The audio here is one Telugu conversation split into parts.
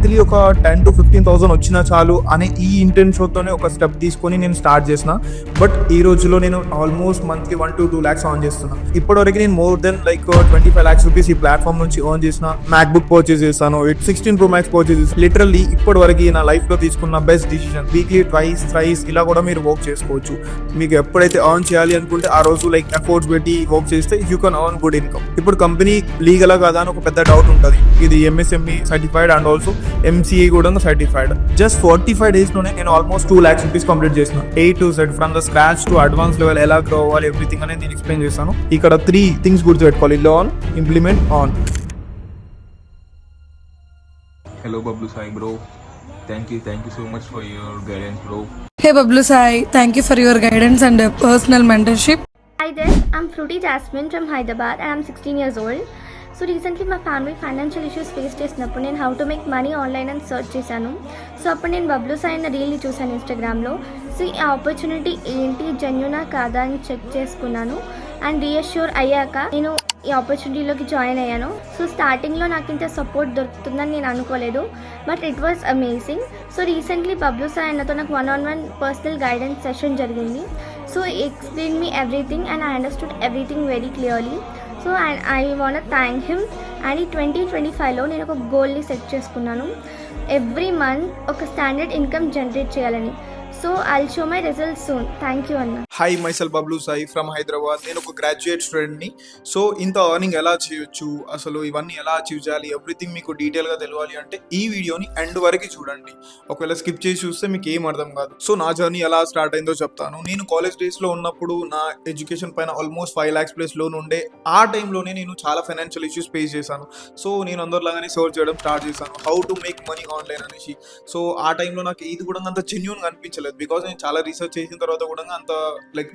మంత్లీ ఒక 10 to 15,000 వచ్చినా చాలు అనే ఈ ఇంటెన్షన్తోనే ఒక స్టెప్ తీసుకొని నేను స్టార్ట్ చేసిన. బట్ ఈ రోజులో నేను almost monthly 1 to 2 lakhs earn చేస్తున్నా. ఇప్పటివరకు నేను మోర్ దెన్ 25 lakhs రూపీస్ ఈ ప్లాట్ఫామ్ నుంచి earn చేసిన. మ్యాక్బుక్ పర్చేస్ చేస్తాను, 16 Pro Max పర్చేస్ చేస్తాను. లిటరల్లీ ఇప్పటివరకు నా లైఫ్ లో తీసుకున్న బెస్ట్ డిసిషన్. వీక్లీ ట్రైస్ ఇలా కూడా మీరు వర్క్ చేసుకోవచ్చు. మీకు ఎప్పుడైతే ఎర్న్ చేయాలి అనుకుంటే ఆ రోజు ఎఫర్ట్స్ పెట్టి వర్క్ చేస్తే you can earn good income. ఇప్పుడు కంపెనీ లీగలా కాదా అని ఒక పెద్ద డౌట్ ఉంటుంది. ఇది MSME certified and also MCA కూడా సర్టిఫైడ్. జస్ట్ 45 days లోనే నేను ఆల్మోస్ట్ 2 lakhs రూపీస్ కంప్లీట్ చేసిన. A to Z from the scratch to advance level ఎలా గ్రో అవ్వాలి ఎవ్రీథింగ్ అనేది నేను ఎక్స్ప్లెయిన్ చేస్తాను. ఇక్కడ 3 things గుర్తుపెట్టుకోవాలి: learn, implement, on. Hello Bablu Sai bro, thank you so much for your guidance bro. Hey Bablu Sai, thank you for your guidance and personal mentorship. Hi there, I'm Fruity Jasmine from Hyderabad and I'm 16 years old. So recently my family financial issues faced చేసినప్పుడు నేను how to make money online అని సెర్చ్ చేశాను. సో అప్పుడు నేను బబ్లు సాయి అన్న రీల్ని చూశాను ఇన్స్టాగ్రామ్లో. సో ఈ ఆపర్చునిటీ ఏంటి, జెన్యూనా కాదా అని చెక్ చేసుకున్నాను అండ్ రీఅష్యూర్ అయ్యాక నేను ఈ ఆపర్చునిటీలోకి జాయిన్ అయ్యాను. సో స్టార్టింగ్లో నాకు ఇంత సపోర్ట్ దొరుకుతుందని నేను అనుకోలేదు, but it was amazing. So recently Bablu Sai అన్నతో నాకు 1-on-1 పర్సనల్ గైడెన్స్ సెషన్ జరిగింది. So explain me everything and I understood everything very clearly. So I want thank him. And ఈ 2025లో నేను ఒక గోల్ని సెట్ చేసుకున్నాను, ఎవ్రీ మంత్ ఒక స్టాండర్డ్ ఇన్కమ్ జనరేట్ చేయాలని. So I'll show my results soon. Thank you అన్న. Hi, myself Bablu Sai from Hyderabad. నేను ఒక గ్రాడ్యుయేట్ స్టూడెంట్ని. సో ఇంత ఎర్నింగ్ ఎలా చేయొచ్చు, అసలు ఇవన్నీ ఎలా అచీవ్ చేయాలి, ఎవ్రీథింగ్ మీకు డీటెయిల్గా తెలియాలి అంటే ఈ వీడియోని ఎండ్ వరకు చూడండి. ఒకవేళ స్కిప్ చేసి చూస్తే మీకు ఏం అర్థం కాదు. సో నా జర్నీ ఎలా స్టార్ట్ అయిందో చెప్తాను. నేను కాలేజ్ డేస్లో ఉన్నప్పుడు నా ఎడ్యుకేషన్ పైన ఆల్మోస్ట్ 5 lakhs ప్లస్ లోన్ ఉండే. ఆ టైంలోనే నేను చాలా ఫైనాన్షియల్ ఇష్యూస్ ఫేస్ చేశాను. సో నేను అందరిలాగానే సర్చ్ చేయడం స్టార్ట్ చేశాను, how to make money online అనేసి. సో ఆ టైంలో నాకు ఇది కూడా అంత జెన్యూన్గా అనిపించలేదు, బికాజ్ నేను చాలా రీసెర్చ్ చేసిన తర్వాత కూడా అంత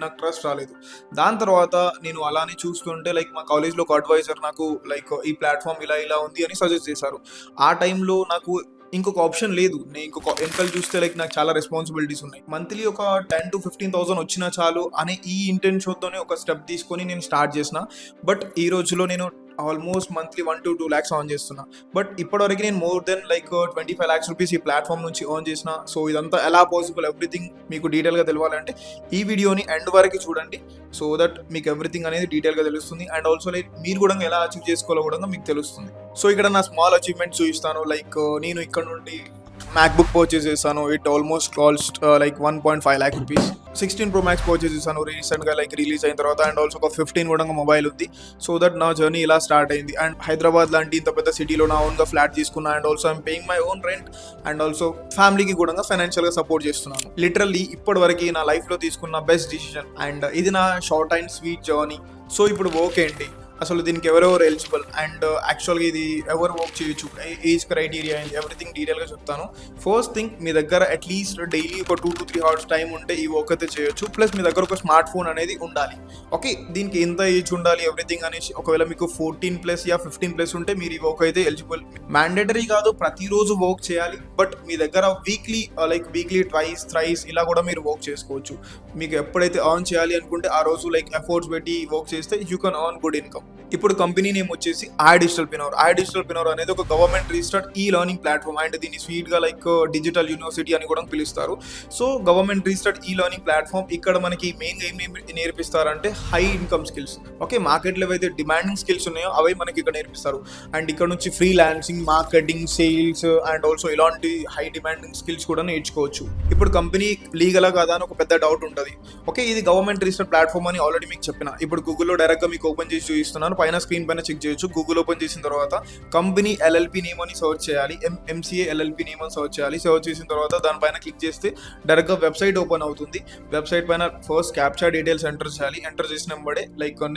నాకు ట్రస్ట్ రాలేదు. దాని తర్వాత నేను అలానే చూస్తుంటే మా కాలేజ్లో ఒక అడ్వైజర్ నాకు ఈ ప్లాట్ఫామ్ ఇలా ఉంది అని సజెస్ట్ చేశారు. ఆ టైంలో నాకు ఇంకొక ఆప్షన్ లేదు. నేను ఇంకొక వెనకలు చూస్తే నాకు చాలా రెస్పాన్సిబిలిటీస్ ఉన్నాయి. మంత్లీ ఒక 10 to 15,000 వచ్చినా చాలు అనే ఈ ఇంటెన్షన్తోనే ఒక స్టెప్ తీసుకొని నేను స్టార్ట్ చేసిన. బట్ ఈ రోజులో నేను almost monthly 1 to 2 lakhs earn చేస్తున్నా. బట్ ఇప్పటివరకు నేను మోర్ దెన్ 25 lakhs రూపీస్ ఈ ప్లాట్ఫామ్ నుంచి earn చేసిన. సో ఇదంతా ఎలా పాసిబుల్, ఎవ్రీథింగ్ మీకు డీటెయిల్గా తెలియాలంటే ఈ వీడియోని ఎండ్ వరకు చూడండి. సో దట్ మీకు ఎవ్రీథింగ్ అనేది డీటెయిల్గా తెలుస్తుంది. అండ్ ఆల్సో మీరు కూడా ఎలా అచీవ్ చేసుకోవాలో కూడా మీకు తెలుస్తుంది. సో ఇక్కడ నా స్మాల్ అచీవ్మెంట్ చూపిస్తాను. నేను ఇక్కడ నుండి మ్యాక్బుక్ పర్చేస్ చేశాను. It almost cost 1.5 lakh rupees. 16 Pro Max purchase చేశాను రీసెంట్గా రిలీజ్ అయిన తర్వాత. అండ్ ఆల్సో ఒక 15 కూడా మొబైల్ ఉంది. సో దట్ నా జర్నీ ఇలా స్టార్ట్ అయింది. అండ్ హైదరాబాద్ లాంటి ఇంత పెద్ద సిటీలో నా ఓన్గా ఫ్లాట్ తీసుకున్నా. And also I'm paying my own rent. And also ఫ్యామిలీకి కూడా ఫైనాన్షియల్గా సపోర్ట్ చేస్తున్నాను. లిటరల్లీ ఇప్పటివరకు నా లైఫ్లో తీసుకున్న బెస్ట్ డిసిషన్. అండ్ ఇది నా short and sweet journey. So ఇప్పుడు వర్క్ ఏంటి, అసలు దీనికి ఎవరెవరు ఎలిజిబుల్, అండ్ యాక్చువల్గా ఇది ఎవరు వర్క్ చేయొచ్చు, ఏజ్ క్రైటీరియా అండ్ ఎవ్రీథింగ్ డీటెయిల్గా చెప్తాను. ఫస్ట్ థింగ్, మీ దగ్గర అట్లీస్ట్ డైలీ ఒక 2 to 3 hours టైం ఉంటే ఈ వర్క్ అయితే చేయొచ్చు. ప్లస్ మీ దగ్గర ఒక స్మార్ట్ ఫోన్ అనేది ఉండాలి. ఓకే, దీనికి ఎంత ఏజ్ ఉండాలి ఎవ్రీథింగ్ అనేసి, ఒకవేళ మీకు 14+ యా 15+ ఉంటే మీరు ఈ వర్క్ అయితే ఎలిజిబుల్. మ్యాండేటరీ కాదు, ప్రతిరోజు వర్క్ చేయాలి. బట్ మీ దగ్గర వీక్లీ ట్రైస్ ఇలా కూడా మీరు వర్క్ చేసుకోవచ్చు. మీకు ఎప్పుడైతే ఎర్న్ చేయాలి అనుకుంటే ఆ రోజు ఎఫర్ట్స్ పెట్టి వర్క్ చేస్తే you can earn good income. ఇప్పుడు కంపెనీ నేమ్ వచ్చేసి iDigitalPreneur. iDigitalPreneur అనేది ఒక గవర్నమెంట్ రిజిస్టర్డ్ ఈ లెర్నింగ్ ప్లాట్ఫామ్. అండ్ దీన్ని స్వీట్గా డిజిటల్ యూనివర్సిటీ అని కూడా పిలుస్తారు. సో గవర్నమెంట్ రిజిస్టర్డ్ ఈ లెర్నింగ్ ప్లాట్ఫామ్. ఇక్కడ మనకి మెయిన్గా ఏమి నేర్పిస్తారంటే హై ఇన్కమ్ స్కిల్స్. ఓకే, మార్కెట్లో ఏవైతే డిమాండింగ్ స్కిల్స్ ఉన్నాయో అవే మనకి ఇక్కడ నేర్పిస్తారు. అండ్ ఇక్కడ నుంచి freelancing, marketing, sales and also ఇలాంటి హై డిమాండింగ్ స్కిల్స్ కూడా నేర్చుకోవచ్చు. ఇప్పుడు కంపెనీ లీగలా కాదా అని ఒక పెద్ద డౌట్ ఉంటుంది. ఓకే, ఇది గవర్నమెంట్ రిజిస్టర్డ్ ప్లాట్ఫామ్ అని ఆల్రెడీ మీకు చెప్పిన. ఇప్పుడు గూగుల్లో డైరెక్ట్గా మీకు ఓపెన్ చేసి చూపిస్తున్నాను. పైన స్క్రీన్ పైన చెక్ చేయొచ్చు. గూగుల్ ఓపెన్ చేసిన తర్వాత కంపెనీ LLP నేమ్ అని సర్చ్ చేయాలి. MCA LLP నేమ్ అని సర్చ్ చేయాలి. సర్చ్ చేసిన తర్వాత దానిపైన క్లిక్ చేస్తే డైరెక్ట్గా వెబ్సైట్ ఓపెన్ అవుతుంది. వెబ్సైట్ పైన ఫస్ట్ క్యాప్చా డీటెయిల్స్ ఎంటర్ చేయాలి. ఎంటర్ చేసిన వెంబడే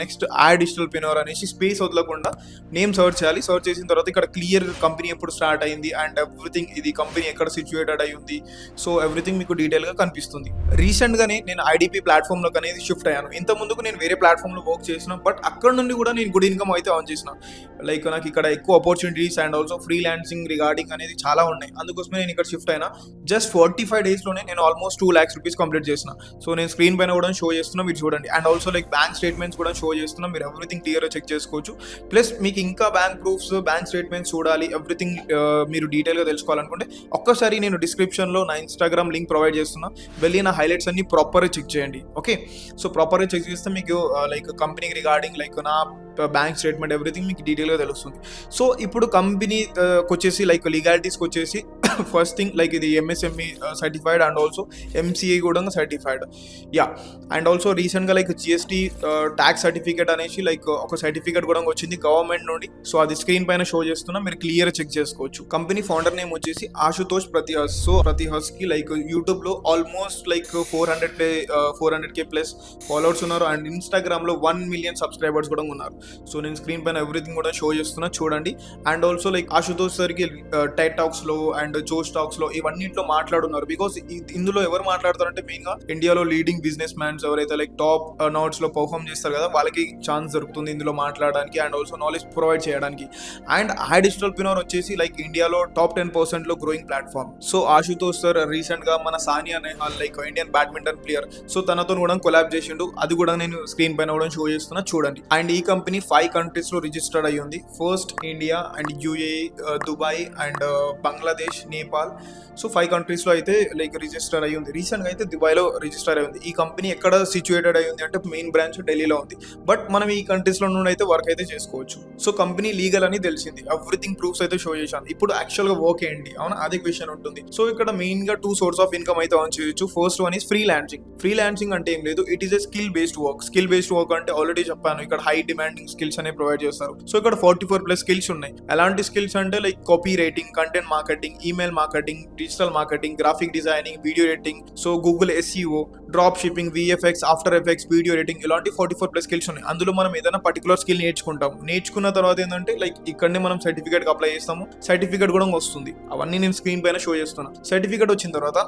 నెక్స్ట్ iDigitalPreneur అనేసి స్పేస్ వదలకుండా నేమ్ సర్చ్ చేయాలి. సర్చ్ చేసిన తర్వాత ఇక్కడ క్లియర్ కంపెనీ ఎప్పుడు స్టార్ట్ అయింది అండ్ ఎవ్రీథింగ్, ఇది కంపెనీ ఎక్కడ సిచ్యువేటెడ్ అయి ఉంది, సో ఎవ్రీథింగ్ మీకు డీటెయిల్గా కనిపిస్తుంది. రీసెంట్గానే నేను IDP ప్లాట్ఫామ్లోకి అనేది షిఫ్ట్ అయ్యాను. ఇంత ముందుకు నేను వేరే ప్లాట్ఫామ్లో వర్క్ చేసిన, బట్ అక్కడ నుండి కూడా నేను గుడ్ ఇన్కమ్ అయితే ఆన్ చేసిన. లైక్ నాకు ఇక్కడ ఎక్కువ opportunities and also freelancing regarding అనేది చాలా ఉన్నాయి. అందుకోసమే నేను ఇక్కడ షిఫ్ట్ అయినా. జస్ట్ 45 డేస్లోనే నేను ఆల్మోస్ట్ 2 lakhs రూపీస్ కంప్లీట్ చేసిన. సో నేను స్క్రీన్ పైన కూడా షో చేస్తున్నా, మీరు చూడండి. And also like bank statements కూడా షో చేస్తున్నా, మీరు ఎవ్రీథింగ్ క్లియర్గా చెక్ చేసుకోవచ్చు. ప్లస్ మీకు ఇంకా బ్యాంక్ ప్రూఫ్స్, బ్యాంక్ స్టేట్మెంట్స్ చూడాలి, ఎవ్రీథింగ్ మీరు డీటెయిల్గా తెలుసుకోవాలనుకుంటే ఒక్కసారి నేను డిస్క్రిప్షన్లో నా ఇన్స్టాగ్రామ్ లింక్ ప్రొవైడ్ చేస్తున్నా, వెళ్ళి నా హైలైట్స్ అన్ని ప్రాపర్గా చెక్ చేయండి. ఓకే, సో ప్రాపర్గా చెక్ చేస్తే మీకు లైక్ కంపెనీ రిగార్డింగ్ లైక్ నా బ్యాంక్ స్టేట్మెంట్ ఎవ్రీథింగ్ మీకు డీటెయిల్గా తెలుస్తుంది. సో ఇప్పుడు కంపెనీకి వచ్చేసి లైక్ లీగాలిటీస్కి వచ్చేసి ఫస్ట్ థింగ్ లైక్ ఇది MSME certified and also MCA కూడా సర్టిఫైడ్. యా, అండ్ ఆల్సో రీసెంట్గా లైక్ GST ట్యాక్స్ సర్టిఫికేట్ అనేసి లైక్ ఒక సర్టిఫికేట్ కూడా వచ్చింది గవర్నమెంట్ నుండి. సో అది స్క్రీన్ పైన షో చేస్తున్నా, మీరు క్లియర్ చెక్ చేసుకోవచ్చు. కంపెనీ ఫౌండర్ నేమ్ వచ్చేసి ఆశుతోష్ ప్రతిహస్. సో ప్రతిహస్కి లైక్ యూట్యూబ్లో almost like 400K plus followers ఉన్నారు అండ్ ఇన్స్టాగ్రామ్లో 1 million సబ్స్క్రైబర్స్ కూడా ఉన్నారు. సో నేను స్క్రీన్ పైన ఎవ్రీథింగ్ కూడా షో చేస్తున్నా, చూడండి. అండ్ ఆల్సో లైక్ ఆశుతోష్ సార్కి టెడ్ టాక్స్లో అండ్ జోష్ టాక్స్లో ఇవన్నింటిలో మాట్లాడున్నారు. బికాస్ ఇందులో ఎవరు మాట్లాడతారంటే మెయిన్గా ఇండియాలో లీడింగ్ బిజినెస్ మ్యాన్స్ ఎవరైతే లైక్ టాప్ నోట్స్లో పర్ఫామ్ చేస్తారు కదా, వాళ్ళకి ఛాన్స్ దొరుకుతుంది ఇందులో మాట్లాడడానికి అండ్ ఆల్సో నాలెడ్జ్ ప్రొవైడ్ చేయడానికి. అండ్ డిజిటల్ప్రెన్యూర్ వచ్చేసి లైక్ ఇండియాలో top 10% growing platform. So Ashutosh sir రీసెంట్గా మన Sania Nehwal like Indian badminton player, so తనతో కూడా కొలాబ్ చేసిండు, అది కూడా నేను స్క్రీన్ పైన కూడా షో చేస్తున్నా, చూడండి. అండ్ ఈ కంపెనీ 5 countries లో రిజిస్టర్డ్ అయ్యి ఉంది. First India and UAE, Dubai and Bangladesh, Nepal. So 5 countries లో అయితే లైక్ రిజిస్టర్ అయ్యి ఉంది. రీసెంట్గా అయితే దుబాయ్లో రిజిస్టర్ అయ్యి ఉంది. ఈ కంపెనీ ఎక్కడ సిచ్యువేటెడ్ అయ్యి ఉంది అంటే మెయిన్ బ్రాంచ్ ఢిల్లీలో ఉంది. బట్ మనం ఈ కంట్రీస్లో నుండి అయితే వర్క్ అయితే చేసుకోవచ్చు. సో కంపెనీ లీగల్ అని తెలిసింది, ఎవ్రీథింగ్ ప్రూఫ్స్ అయితే షో చేశాను. ఇప్పుడు యాక్చువల్గా వర్క్ ఏంటి, అవునా, అదే క్వశ్చన్ ఉంటుంది. సో ఇక్కడ మెయిన్గా 2 sources ఆఫ్ ఇన్కమ్ అయితే ఆన్ చేయొచ్చు. First one is freelancing. Freelancing అంటే ఏం లేదు, it is a skill based work. Skill based work అంటే ఆల్రెడీ చెప్పాను, ఇక్కడ హై డిమాండింగ్ స్కిల్స్ అనేవి ప్రొవైడ్ చేస్తారు. సో ఇక్కడ 44+ స్కిల్స్ ఉన్నాయి. ఎలాంటి స్కిల్స్ అంటే like copy writing, content marketing, email marketing, digital marketing, graphic designing, video editing, so Google SEO, drop shipping, VFX, after effects, video editing, ఇలాంటి 44+ స్కిల్స్ ఉన్నాయి. అందులో మనం ఏదైనా పర్టికులర్ స్కిల్ నేర్చుకుంటాం. నేర్చుకున్న తర్వాత ఏంటంటే లైక్ ఇక్కడనే మనం సర్టిఫికేట్ అప్లై చేస్తాము, సర్టిఫికేట్ కూడా వస్తుంది. అవన్నీ నేను స్క్రీన్ పైన షో చేస్తున్నా. సర్టిఫికేట్ వచ్చిన తర్వాత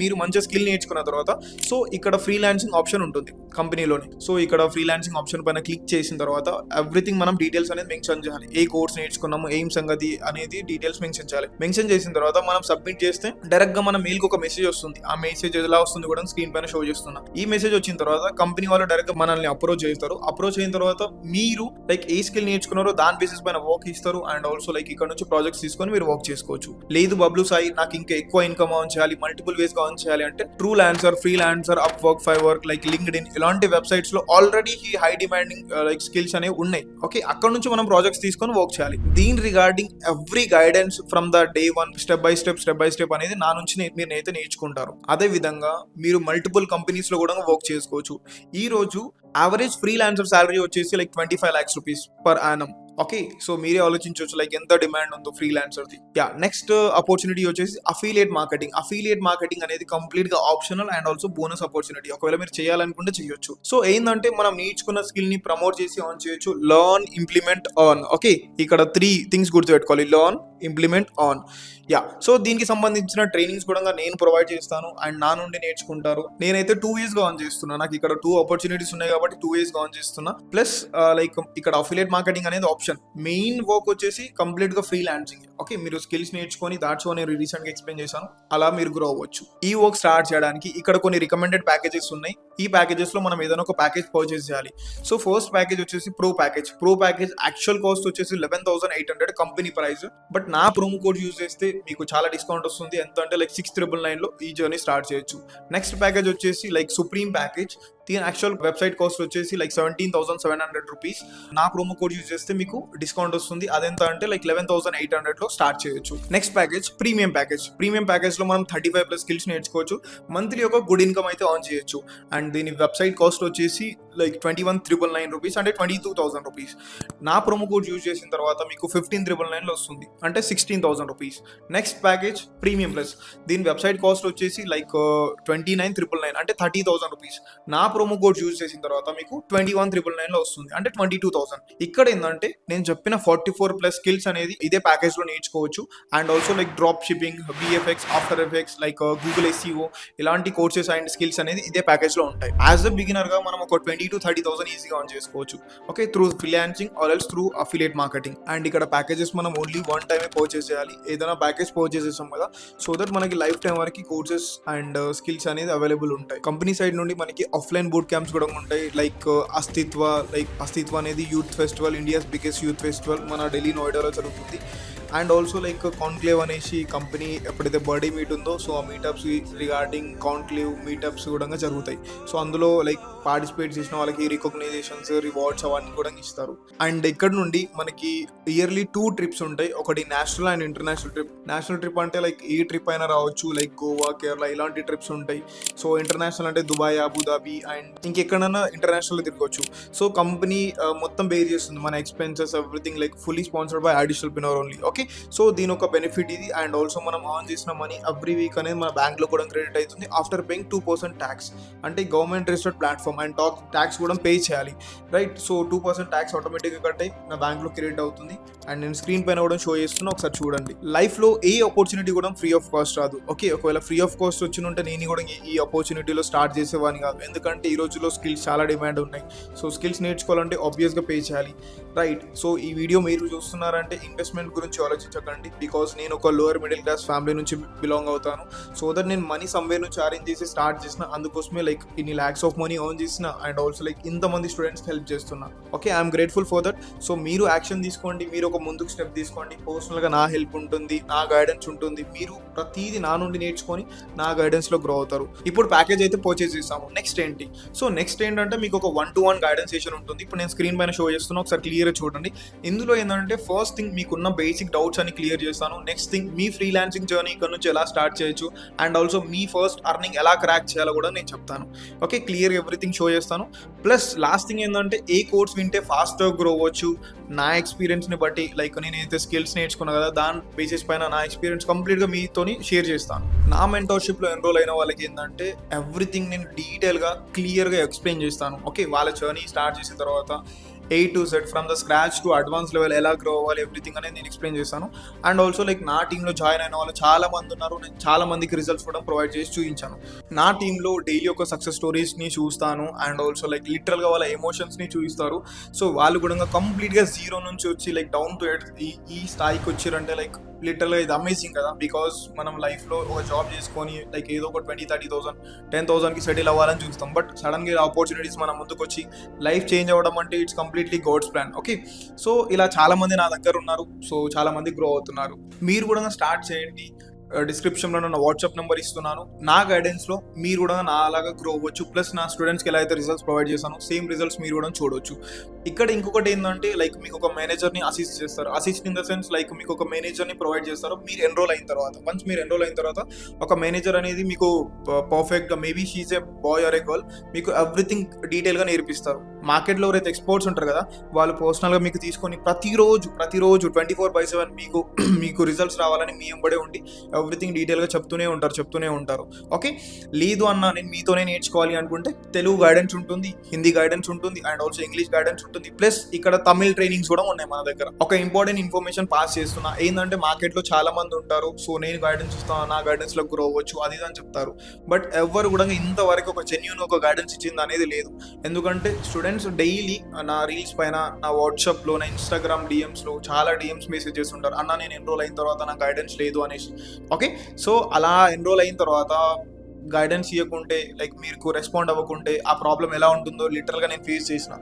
మీరు మంచి స్కిల్ నేర్చుకున్న తర్వాత సో ఇక్కడ ఫ్రీలాన్సింగ్ ఆప్షన్ ఉంటుంది కంపెనీలోని. సో ఇక్కడ ఫ్రీలాన్సింగ్ ఆప్షన్ పైన క్లిక్ చేసిన తర్వాత ఎవ్రీథింగ్ మనం డీటెయిల్స్ అనేది మెన్షన్ చేయాలి. ఏ కోర్స్ నేర్చుకున్నాము, ఏం సంగతి అనేది డీటెయిల్స్ మెన్షన్ చేయాలి. మెన్షన్ చేసిన తర్వాత మనం సబ్మిట్ చేస్తే డైరెక్ట్ గా మన మెయిల్ కి ఒక మెసేజ్ వస్తుంది. ఆ మెసేజ్ ఎలా వస్తుంది కూడా స్క్రీన్ పైన షో చేస్తున్నా. ఈ మెసేజ్ వచ్చిన తర్వాత కంపెనీ వాళ్ళు డైరెక్ట్ గా మనల్ని అప్రోచ్ చేస్తారు. అప్రోచ్ అయిన తర్వాత మీరు లైక్ ఏ స్కిల్ నేర్చుకున్నారో దాని బేసిస్ పైన వర్క్ ఇస్తారు. అండ్ ఆల్సో లైక్ ఇక్కడ నుంచి ప్రాజెక్ట్స్ తీసుకొని మీరు వర్క్ చేసుకోవచ్చు. లేదు బబ్లు సాయి నాకు ఇంకా ఎక్కువ ఇన్కమ్ ఆన్ చేయాలి, మల్టిపుల్ వేస్ గా ఆన్ చేయాలి అంటే Truelancer, freelancer, Upwork, Fiverr, like LinkedIn ఇలాంటి వెబ్సైట్స్ లో already high demanding like skills అనేవి ఉన్నాయి. ఓకే, అక్కడ నుంచి మనం ప్రాజెక్ట్స్ తీసుకొని వర్క్ చేయాలి. దీని regarding every guidance from the day 1 step by step అనేది నా నుంచి మీరు అయితే నేర్చుకుంటారు. అదే విధంగా మీరు మల్టిపుల్ కంపెనీస్ లో కూడా వర్క్ చేసుకోవచ్చు. ఈ రోజు యావరేజ్ ఫ్రీలాన్సర్ సాలరీ వచ్చేసి like 25 lakhs rupees per annum. Okay, so మీరే ఆలోచించవచ్చు లైక్ ఎంత డిమాండ్ ఉందో ఫ్రీలాన్సర్ది. యా, నెక్స్ట్ ఆపర్చునిటీ వచ్చేసి అఫిలియేట్ మార్కెటింగ్. అఫిలియేట్ మార్కెటింగ్ అనేది కంప్లీట్ గా optional and also bonus opportunity. ఒకవేళ మీరు చేయాలనుకుంటే చేయొచ్చు. సో ఏంటంటే మనం నేర్చుకున్న స్కిల్ ని ప్రమోట్ చేసి ఆన్ చేయొచ్చు. Learn, implement, on. ఓకే, ఇక్కడ 3 things గుర్తుపెట్టుకోవాలి, learn, implement, on. Yeah, so దీనికి సంబంధించిన ట్రైనింగ్స్ కూడా నేను ప్రొవైడ్ చేస్తాను అండ్ నా నుండి నేర్చుకుంటారు. నేనైతే 2 years గా ఆన్ చేస్తున్నా. నాకు ఇక్కడ 2 opportunities ఉన్నాయి కాబట్టి 2 years గా ఆన్ చేస్తున్నా. ప్లస్ లైక్ ఇక్కడ అఫిలియేట్ మార్కెటింగ్ అనేది ఆప్షన్. మెయిన్ వర్క్ వచ్చేసి కంప్లీట్ గా ఫ్రీలాన్సింగ్. ఓకే, మీరు స్కిల్స్ నేర్చుకొని దాట్స్ నేను రీసెంట్ గా ఎక్స్ప్లెయిన్ చేశాను, అలా మీరు గ్రో అవ్వచ్చు. ఈ వర్క్ స్టార్ట్ చేయడానికి ఇక్కడ కొన్ని రికమెండెడ్ ప్యాకేజెస్ ఉన్నాయి. ఈ ప్యాకేజెస్ లో మనం ఏదైనా ఒక ప్యాకేజ్ పర్చేస్ చేయాలి. సో ఫస్ట్ ప్యాకేజ్ వచ్చేసి ప్రో ప్యాకేజ్ యాక్చువల్ కాస్ట్ వచ్చేసి 11,800 కంపెనీ ప్రైస్. బట్ నా ప్రోమో కోడ్ యూజ్ చేస్తే మీకు చాలా డిస్కౌంట్ వస్తుంది. ఎంత అంటే లైక్ 6,999 లో ఈ జర్నీ స్టార్ట్ చేయొచ్చు. నెక్స్ట్ ప్యాకేజ్ వచ్చేసి లైక్ సుప్రీం ప్యాకేజ్. దీని యాక్చువల్ వెబ్సైట్ కాస్ట్ వచ్చేసి లైక్ 17,700 rupees. నా ప్రోమో కోడ్ యూజ్ చేస్తే మీకు డిస్కౌంట్ వస్తుంది. అదెంత అంటే లైక్ 11,800 లో స్టార్ట్ చేయొచ్చు. నెక్స్ట్ ప్యాకేజ్ ప్రీమియం ప్యాకేజ్ లో మనం 35+ స్కిల్స్ నేర్చుకోవచ్చు. మంత్లీ ఒక గుడ్ ఇన్కమ్ అయితే ఆన్ చేయొచ్చు. అండ్ దీని వెబ్సైట్ కాస్ట్ వచ్చేసి లైక్ 21,999 rupees, అంటే 22,000 rupees. నా ప్రోమో కోడ్ యూజ్ చేసిన తర్వాత మీకు 15,999 లో వస్తుంది, అంటే 16,000 rupees. Next package premium plus. దీని వెబ్సైట్ కాస్ట్ వచ్చేసి లైక్ 29,999, అంటే 30,000 rupees. నా ప్రోమో కోడ్ యూజ్ చేసిన తర్వాత మీకు 21,999 లో వస్తుంది, అంటే 22,000. ఇక్కడ ఏంటంటే నేను చెప్పిన 44+ స్కిల్స్ అనేది ఇదే ప్యాకేజ్ లో నేర్చుకోవచ్చు. And also like drop shipping, VFX, after effects, like Google SEO ఇలాంటి కోర్సెస్ అండ్ స్కిల్స్ అనేది ఇదే ప్యాకేజ్ లో ఉంటాయి. యాజ్ అ బిగినర్ గా మనం ఒక 20 20 to 30,000 ఈజీగా ఆన్ చేసుకోవచ్చు. Okay, through freelancing or else through affiliate marketing. And ఇక్కడ ప్యాకేజెస్ మనం ఓన్లీ వన్ టైమే పర్చేస్ చేయాలి. ఏదైనా ప్యాకేజ్ పర్చేస్ చేస్తాం కదా, సో దట్ మనకి లైఫ్ టైం వరకు కోర్సెస్ అండ్ స్కిల్స్ అనేది అవైలబుల్ ఉంటాయి. కంపెనీ సైడ్ నుండి మనకి ఆఫ్లైన్ బూట్ క్యాంప్స్ కూడా ఉంటాయి. లైక్ అస్తిత్వ అనేది youth festival, India's biggest youth festival మన ఢిల్లీ నోయిడాలో జరుగుతుంది. అండ్ ఆల్సో లైక్ కాన్క్లేవ్ అనేసి కంపెనీ ఎప్పుడైతే బర్త్డే మీట్ ఉందో, సో ఆ మీటప్స్ రిగార్డింగ్ కాన్క్లేవ్ మీటప్స్ కూడా జరుగుతాయి. సో అందులో లైక్ పార్టిసిపేట్ చేసిన వాళ్ళకి రికగ్నైజేషన్స్, రివార్డ్స్ అవన్నీ కూడా ఇస్తారు. అండ్ ఇక్కడ నుండి మనకి ఇయర్లీ 2 ట్రిప్స్ ఉంటాయి. ఒకటి national and international trip. National trip అంటే లైక్ ఏ ట్రిప్ అయినా రావచ్చు, లైక్ గోవా, కేరళ ఇలాంటి ట్రిప్స్ ఉంటాయి. సో ఇంటర్నేషనల్ అంటే దుబాయ్, అబుదాబి అండ్ ఇంకెక్కడైనా ఇంటర్నేషనల్ తిరగవచ్చు. సో కంపెనీ మొత్తం బేర్ చేస్తుంది మన expenses everything, like fully sponsored by additional పినర్ only. Okay, so దీని ఒక బెనిఫిట్ ఇది. అండ్ ఆల్సో మనం ఆన్ చేసిన మనీ ఎవ్రీ వీక్ అనేది మన బ్యాంక్లో కూడా క్రెడిట్ అవుతుంది ఆఫ్టర్ పేయింగ్ 2% ట్యాక్స్. అంటే government registered platform and tax కూడా పే చేయాలి, రైట్? సో 2% ట్యాక్స్ ఆటోమేటిక్గా కట్ అయ్యి నా బ్యాంక్లో క్రెడిట్ అవుతుంది. అండ్ నేను స్క్రీన్ పైన కూడా షో చేస్తున్నా, ఒకసారి చూడండి. లైఫ్లో ఏ ఆపర్చునిటీ కూడా ఫ్రీ ఆఫ్ కాస్ట్ రాదు. ఓకే, ఒకవేళ ఫ్రీ ఆఫ్ కాస్ట్ వచ్చినుంటే నేను కూడా ఈ ఆపర్చునిటీలో స్టార్ట్ చేసేవాడిని కాదు. ఎందుకంటే ఈ రోజుల్లో స్కిల్స్ చాలా డిమాండ్ ఉన్నాయి. సో స్కిల్స్ నేర్చుకోవాలంటే ఆబ్వియస్గా పే చేయాలి, రైట్? సో ఈ వీడియో మీరు చూస్తున్నారంటే ఇన్వెస్ట్మెంట్ గురించి ఆలోచించకండి, బికాస్ నేను ఒక లోవర్ మిడిల్ క్లాస్ ఫ్యామిలీ నుంచి బిలాంగ్ అవుతాను. సో దట్ నేను మనీ సమ్వేర్ నుంచి అరేంజ్ చేసి స్టార్ట్ చేసిన, అందుకోసమే లైక్ ఇన్ని ల్యాక్స్ ఆఫ్ మనీ ఎర్న్ చేసిన అండ్ ఆల్సో లైక్ ఇంతమంది స్టూడెంట్స్కి హెల్ప్ చేస్తున్నా. Okay, I'm grateful for that. So మీరు యాక్షన్ తీసుకోండి, మీరు ఒక ముందుకు స్టెప్ తీసుకోండి. పర్సనల్గా నా హెల్ప్ ఉంటుంది, నా గైడెన్స్ ఉంటుంది. మీరు ప్రతిదీ నా నుండి నేర్చుకొని నా గైడెన్స్లో గ్రో అవుతారు. ఇప్పుడు ప్యాకేజ్ అయితే పర్చేజ్ చేస్తాము. నెక్స్ట్ ఏంటి? సో నెక్స్ట్ ఏంటంటే మీకు ఒక 1-to-1 గైడెన్స్ సెషన్ ఉంటుంది. ఇప్పుడు నేను స్క్రీన్ పైన షో చేస్తున్నా, ఒకసారి క్లియర్గా చూడండి. ఇందులో ఏంటంటే ఫస్ట్ థింగ్ మీకున్న బేసిక్ డౌట్స్ అని క్లియర్ చేస్తాను. నెక్స్ట్ థింగ్ మీ ఫ్రీలాన్సింగ్ జర్నీ ఇక్కడ నుంచి ఎలా స్టార్ట్ చేయొచ్చు and also me first earning ఎలా క్రాక్ చేయాలో కూడా నేను చెప్తాను. ఓకే, క్లియర్గా ఎవ్రీథింగ్ షో చేస్తాను. ప్లస్ లాస్ట్ థింగ్ ఏంటంటే ఏ కోర్స్ వింటే ఫాస్ట్గా గ్రో అవ్వచ్చు, నా ఎక్స్పీరియన్స్ని బట్టి లైక్ నేనైతే స్కిల్స్ నేర్చుకున్నా కదా, దాని బేసిస్ పైన నా ఎక్స్పీరియన్స్ కంప్లీట్గా మీతోని షేర్ చేస్తాను. నా మెంటర్షిప్లో ఎన్రోల్ అయిన వాళ్ళకి ఏంటంటే ఎవ్రీథింగ్ నేను డీటెయిల్గా క్లియర్గా ఎక్స్ప్లెయిన్ చేస్తాను. ఓకే, వాళ్ళ జర్నీ స్టార్ట్ చేసిన తర్వాత A to Z from the scratch to advance level ఎలా గ్రో అవ్వాలి ఎవ్రీథింగ్ అనేది నేను ఎక్స్ప్లెయిన్ చేస్తాను. అండ్ ఆల్సో లైక్ నా టీంలో జాయిన్ అయిన వాళ్ళు చాలా మంది ఉన్నారు. నేను చాలా మందికి రిజల్ట్స్ కూడా ప్రొవైడ్ చేసి చూపించాను. నా టీంలో డైలీ ఒక సక్సెస్ స్టోరీస్ని చూస్తాను అండ్ ఆల్సో లైక్ లిటరల్గా వాళ్ళ ఎమోషన్స్ని చూపిస్తారు. సో వాళ్ళు కూడా కంప్లీట్గా జీరో నుంచి వచ్చి లైక్ డౌన్ టు ఎర్త్ ఈ స్థాయికి వచ్చారంటే లైక్ లిటరల్గా ఇది అమేజింగ్ కదా. బికాస్ మనం లైఫ్లో ఒక జాబ్ చేసుకొని లైక్ ఏదో ఒక 20,000-30,000 10,000కి సెటిల్ అవ్వాలని చూస్తాం. బట్ సడన్గా ఆపర్చునిటీస్ మన ముందుకు వచ్చి లైఫ్ చేంజ్ అవ్వడం అంటే it's completely god's plan. Okay, so ఇలా చాలా మంది నా దగ్గర ఉన్నారు. సో చాలా మంది గ్రో అవుతున్నారు. మీరు కూడా స్టార్ట్ చేయండి. డిస్క్రిప్షన్లో నా వాట్సాప్ నెంబర్ ఇస్తున్నాను. నా గైడెన్స్లో మీరు కూడా నా అలాగా గ్రో అవ్వచ్చు. ప్లస్ నా స్టూడెంట్స్కి ఎలా అయితే రిజల్ట్స్ ప్రొవైడ్ చేశాను సేమ్ రిజల్ట్స్ మీరు కూడా చూడవచ్చు. ఇక్కడ ఇంకొకటి ఏంటంటే లైక్ మీకు ఒక మేనేజర్ని అసిస్ట్ చేస్తారు. Assist in the sense like మీకు ఒక మేనేజర్ని ప్రొవైడ్ చేస్తారు మీరు ఎన్రోల్ అయిన తర్వాత. వన్స్ మీరు ఎన్రోల్ అయిన తర్వాత ఒక మేనేజర్ అనేది మీకు పర్ఫెక్ట్గా maybe she's a boy or a girl మీకు ఎవ్రీథింగ్ డీటెయిల్గా నేర్పిస్తారు. మార్కెట్లో ఎవరైతే ఎక్స్పర్ట్స్ ఉంటారు కదా వాళ్ళు పర్సనల్గా మీకు తీసుకొని ప్రతిరోజు 24/7 మీకు రిజల్ట్స్ రావాలని మీ వెంబడే ఉండి ఎవ్రీథింగ్ డీటెయిల్గా చెప్తూనే ఉంటారు. ఓకే, లేదు అన్న నేను మీతోనే నేర్చుకోవాలి అనుకుంటే తెలుగు గైడెన్స్ ఉంటుంది, హిందీ గైడెన్స్ ఉంటుంది అండ్ ఆల్సో ఇంగ్లీష్ గైడెన్స్ ఉంటుంది. ప్లస్ ఇక్కడ తమిళ్ ట్రైనింగ్స్ కూడా ఉన్నాయి మన దగ్గర. ఒక ఇంపార్టెంట్ ఇన్ఫర్మేషన్ పాస్ చేస్తున్నా ఏంటంటే మార్కెట్లో చాలా మంది ఉంటారు. సో నేను గైడెన్స్ ఇస్తాను, నా గైడెన్స్లో గ్రో అవ్వచ్చు అది అని చెప్తారు. బట్ ఎవరు కూడా ఇంతవరకు ఒక జెన్యూన్ ఒక గైడెన్స్ ఇచ్చింది అనేది లేదు. ఎందుకంటే స్టూడెంట్స్ డైలీ నా రీల్స్ పైన, నా వాట్సాప్లో, నా ఇన్స్టాగ్రామ్ డిఎమ్స్లో చాలా డిఎమ్స్ మెసేజ్ చేస్తుంటారు, అన్న నేను ఎన్రోల్ అయిన తర్వాత నాకు గైడెన్స్ లేదు అనేసి. ఓకే, సో అలా ఎన్రోల్ అయిన తర్వాత గైడెన్స్ ఇవ్వకుంటే లైక్ మీకు రెస్పాండ్ అవ్వకుంటే ఆ ప్రాబ్లం ఎలా ఉంటుందో లిటరల్గా నేను ఫేస్ చేసిన.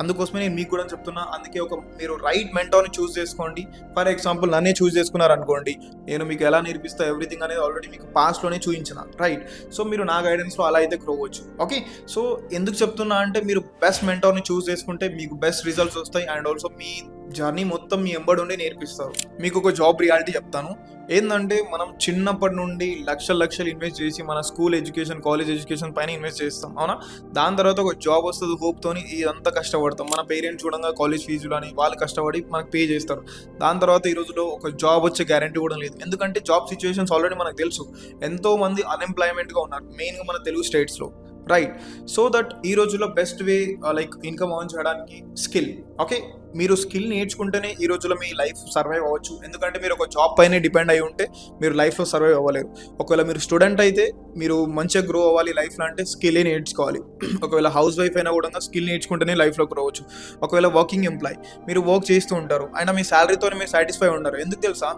అందుకోసమే నేను మీకు కూడా చెప్తున్నా. అందుకే మీరు రైట్ మెంటర్ని చూస్ చేసుకోండి. ఫర్ ఎగ్జాంపుల్ నన్నే చూస్ చేసుకున్నారు అనుకోండి, నేను మీకు ఎలా నేర్పిస్తా ఎవ్రీథింగ్ అనేది ఆల్రెడీ మీకు పాస్ట్లోనే చూపించిన, రైట్? సో మీరు నా గైడెన్స్లో అలా అయితే గ్రో అవ్వచ్చు. ఓకే, సో ఎందుకు చెప్తున్నా అంటే మీరు బెస్ట్ మెంటర్ని చూస్ చేసుకుంటే మీకు బెస్ట్ రిజల్ట్స్ వస్తాయి అండ్ ఆల్సో మీ జర్నీ మొత్తం మీ ఎంబడి ఉండి నేర్పిస్తారు. మీకు ఒక జాబ్ రియాలిటీ చెప్తాను. ఏంటంటే మనం చిన్నప్పటి నుండి లక్షలు ఇన్వెస్ట్ చేసి మన స్కూల్ ఎడ్యుకేషన్, కాలేజ్ ఎడ్యుకేషన్ పైన ఇన్వెస్ట్ చేస్తాం, అవునా? దాని తర్వాత ఒక జాబ్ వస్తుంది హోప్తోని ఇదంతా కష్టపడతాం. మన పేరెంట్స్ చూడంగా కాలేజ్ ఫీజులు అని వాళ్ళు కష్టపడి మనకు పే చేస్తారు. దాని తర్వాత ఈ రోజులో ఒక జాబ్ వచ్చే గ్యారంటీ కూడా లేదు. ఎందుకంటే జాబ్ సిచ్యువేషన్స్ ఆల్రెడీ మనకు తెలుసు. ఎంతో మంది అన్ఎంప్లాయ్మెంట్గా ఉన్నారు మెయిన్గా మన తెలుగు స్టేట్స్లో, రైట్? సో దట్ ఈ రోజుల్లో best way like income earn చేయడానికి స్కిల్. ఓకే, మీరు స్కిల్ నేర్చుకుంటేనే ఈ రోజుల్లో మీ లైఫ్ సర్వైవ్ అవ్వచ్చు. ఎందుకంటే మీరు ఒక జాబ్ పైనే డిపెండ్ అయి ఉంటే మీరు లైఫ్లో సర్వైవ్ అవ్వలేరు. ఒకవేళ మీరు స్టూడెంట్ అయితే మీరు మంచిగా గ్రో అవ్వాలి లైఫ్లో అంటే స్కిల్లే నేర్చుకోవాలి. ఒకవేళ హౌస్ వైఫ్ అయినా కూడా స్కిల్ నేర్చుకుంటేనే లైఫ్లో గ్రో అవ్వచ్చు. ఒకవేళ వర్కింగ్ ఎంప్లాయ్ మీరు వర్క్ చేస్తూ ఉంటారు అయినా మీ శాలరీతో మీరు సాటిస్ఫై ఉండరు. ఎందుకు తెలుసా?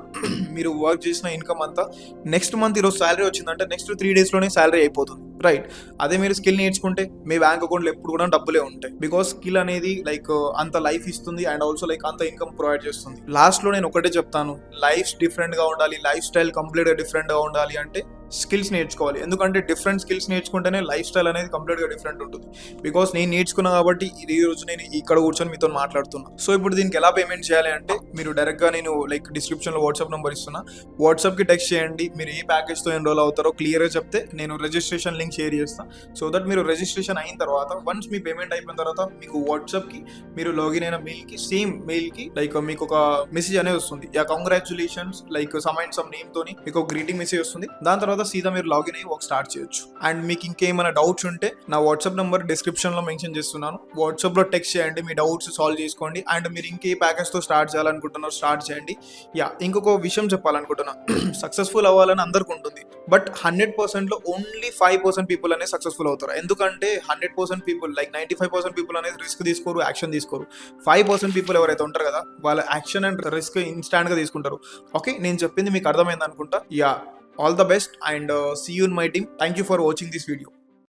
మీరు వర్క్ చేసిన ఇన్కమ్ అంతా నెక్స్ట్ మంత్ ఈరోజు శాలరీ వచ్చిందంటే నెక్స్ట్ 3 daysలోనే శాలరీ అయిపోతుంది, రైట్? అదే మీరు స్కిల్ నేర్చుకుంటే మీ బ్యాంక్ అకౌంట్లో ఎప్పుడు కూడా డబ్బులే ఉంటాయి. బికాస్ స్కిల్ అనేది లైక్ అంత లైఫ్ ఇస్తుంది అండ్ ఆల్సో లైక్ అంత ఇన్కమ్ ప్రొవైడ్ చేస్తుంది. లాస్ట్లో నేను ఒకటే చెప్తాను, లైఫ్ డిఫరెంట్గా ఉండాలి, లైఫ్ స్టైల్ కంప్లీట్గా డిఫరెంట్గా ఉండాలి అంటే స్కిల్స్ నేర్చుకోవాలి. ఎందుకంటే డిఫరెంట్ స్కిల్స్ నేర్చుకుంటేనే లైఫ్ స్టైల్ అనేది కంప్లీట్గా డిఫరెంట్ ఉంటుంది. బికాస్ నేను నేర్చుకున్నా కాబట్టి ఈ రోజు నేను ఇక్కడ కూర్చొని మీతో మాట్లాడుతున్నా. సో ఇప్పుడు దీనికి ఎలా పేమెంట్ చేయాలి అంటే మీరు డైరెక్ట్గా నేను లైక్ డిస్క్రిప్షన్లో వాట్సాప్ నెంబర్ ఇస్తున్నా, వాట్సాప్కి టెక్స్ట్ చేయండి. మీరు ఏ ప్యాకేజ్తో ఎన్రోల్ అవుతారో క్లియర్గా చెప్తే నేను రిజిస్ట్రేషన్ లింక్ షేర్ చేస్తాను. సో దట్ మీరు రిజిస్ట్రేషన్ అయిన తర్వాత వన్స్ మీ పేమెంట్ అయిపోయిన తర్వాత మీకు వాట్సాప్కి మీరు లాగిన్ అయిన మెయిల్కి సేమ్ మెయిల్కి లైక్ మీకు ఒక మెసేజ్ అనేది వస్తుంది, యా కంగ్రాచులేషన్స్ లైక్ సమ్ నేమ్తోని మీకు ఒక గ్రీటింగ్ మెసేజ్ వస్తుంది. దాని తర్వాత సీదా మీరు లాగిన్ అయ్యి వర్క్ స్టార్ట్ చేయొచ్చు. అండ్ మీకు ఇంకేమైనా డౌట్స్ ఉంటే నా వాట్సాప్ నెంబర్ డిస్క్రిప్షన్లో మెన్షన్ చేస్తున్నాను, వాట్సాప్లో టెక్స్ట్ చేయండి, మీ డౌట్స్ సాల్వ్ చేసుకోండి. అండ్ మీరు ఇంకే ప్యాకేజ్తో స్టార్ట్ చేయాలనుకుంటున్నారో స్టార్ట్ చేయండి. యా ఇంకొక విషయం చెప్పాలనుకుంటున్నా, సక్సెస్ఫుల్ అవ్వాలని అందరికి ఉంటుంది, బట్ 100%లో ఓన్లీ 5% పీపుల్ అనేది సక్సెస్ఫుల్ అవుతారు. ఎందుకంటే 100% పీపుల్ లైక్ 95% పీపుల్ అనేది రిస్క్ తీసుకోరు, యాక్షన్ తీసుకోరు. 5% పీపుల్ ఎవరైతే ఉంటారు కదా వాళ్ళ యాక్షన్ అండ్ రిస్క్ ఇన్స్టాంట్గా తీసుకుంటారు. ఓకే, నేను చెప్పింది మీకు అర్థమైంది అనుకుంటా. Yeah, all the best and see you in my team. Thank you for watching this video.